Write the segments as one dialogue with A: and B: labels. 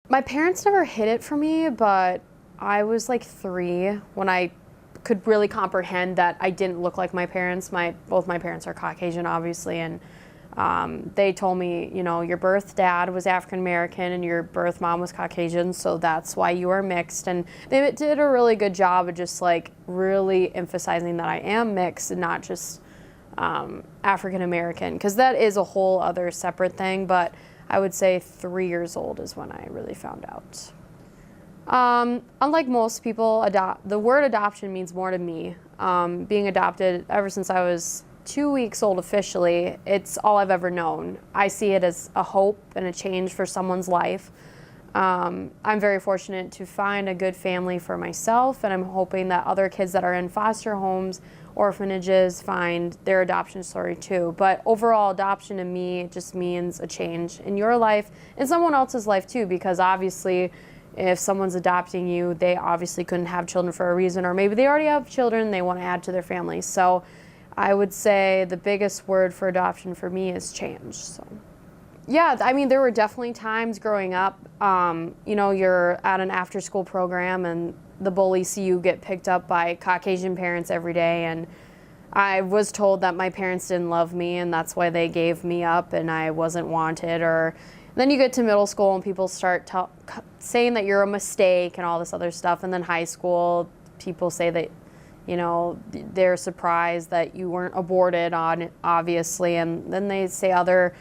A: My parents never hid it from me, but I was like 3 when I could really comprehend that I didn't look like my parents. Both my parents are Caucasian, obviously, and they told me, you know, your birth dad was African American and your birth mom was Caucasian, so that's why you are mixed. And they did a really good job of just like really emphasizing that I am mixed and not just African American, because that is a whole other separate thing. But I would say 3 years old is when I really found out. Unlike most people, the word adoption means more to me. Being adopted ever since I was 2 weeks old officially, it's all I've ever known. I see it as a hope and a change for someone's life. I'm very fortunate to find a good family for myself, and I'm hoping that other kids that are in foster homes, orphanages, find their adoption story too. But overall, adoption to me just means a change in your life and someone else's life too, because obviously if someone's adopting you, they obviously couldn't have children for a reason, or maybe they already have children they want to add to their family. So I would say the biggest word for adoption for me is change. So yeah, I mean, there were definitely times growing up, you know, you're at an after-school program and the bullies see you get picked up by Caucasian parents every day, and I was told that my parents didn't love me and that's why they gave me up and I wasn't wanted. Or then you get to middle school and people start saying that you're a mistake and all this other stuff. And then high school, people say that, you know, they're surprised that you weren't aborted on, obviously, and then they say other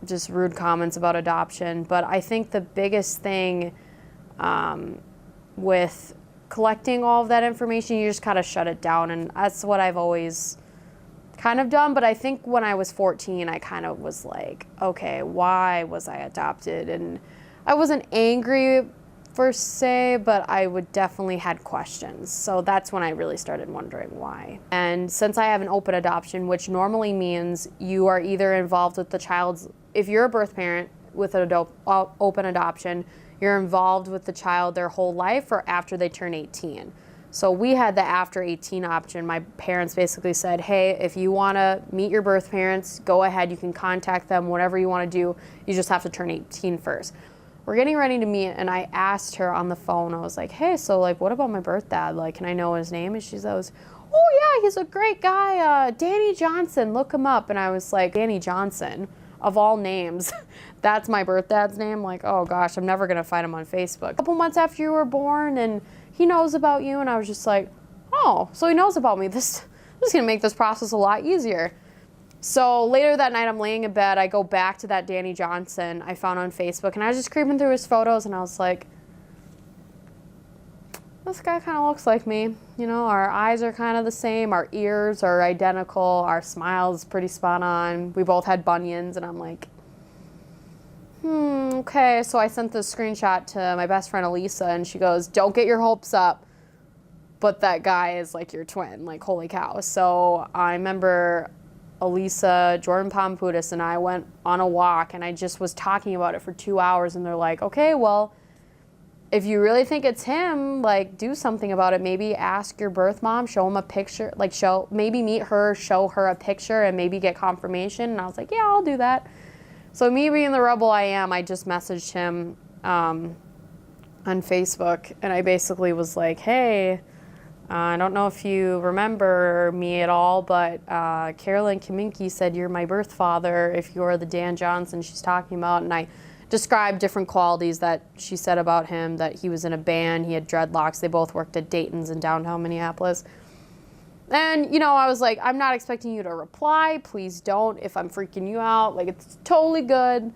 A: just rude comments about adoption. But I think the biggest thing with collecting all of that information, you just kind of shut it down, and that's what I've always kind of done. But I think when I was 14, I kind of was like, okay, why was I adopted? And I wasn't angry per se, but I would definitely had questions. So that's when I really started wondering why. And since I have an open adoption, which normally means you are either involved with the child's, if you're a birth parent with an open adoption, you're involved with the child their whole life or after they turn 18. So we had the after 18 option. My parents basically said, hey, if you want to meet your birth parents, go ahead, you can contact them, whatever you want to do, you just have to turn 18 first. We're getting ready to meet, and I asked her on the phone, I was like, hey, so like, what about my birth dad? Like, can I know his name? And she goes, oh yeah, he's a great guy, Danny Johnson, look him up. And I was like, Danny Johnson, of all names, that's my birth dad's name? Like, oh gosh, I'm never gonna find him on Facebook. A couple months after you were born, and he knows about you. And I was just like, oh, so he knows about me. This is gonna make this process a lot easier. So later that night, I'm laying in bed, I go back to that Danny Johnson I found on Facebook, and I was just creeping through his photos, and I was like, this guy kind of looks like me. You know, our eyes are kind of the same, our ears are identical, our smile's pretty spot on. We both had bunions, and I'm like, okay. So I sent this screenshot to my best friend Elisa, and she goes, don't get your hopes up, but that guy is like your twin, like holy cow. So I remember Elisa, Jordan Pomputis, and I went on a walk, and I just was talking about it for 2 hours, and they're like, okay, well, if you really think it's him, like, do something about it. Maybe ask your birth mom, show him a picture, like maybe meet her, show her a picture, and maybe get confirmation. And I was like, yeah, I'll do that. So me being the rebel I am, I just messaged him on Facebook, and I basically was like, hey, I don't know if you remember me at all, but Carolyn Kaminski said you're my birth father if you're the Dan Johnson she's talking about. And I described different qualities that she said about him, that he was in a band, he had dreadlocks, they both worked at Dayton's in downtown Minneapolis. And, you know, I was like, I'm not expecting you to reply. Please don't if I'm freaking you out. Like, it's totally good.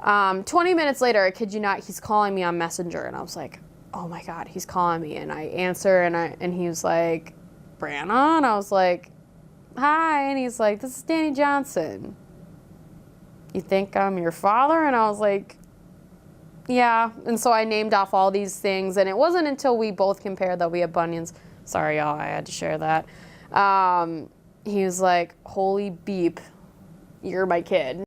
A: 20 minutes later, I kid you not, he's calling me on Messenger, and I was like, oh my God, he's calling me. And I answer, and he was like, Brianna? And I was like, hi. And he's like, this is Danny Johnson. You think I'm your father? And I was like, yeah. And so I named off all these things, and it wasn't until we both compared that we had bunions. Sorry, y'all, I had to share that. He was like, holy beep, you're my kid.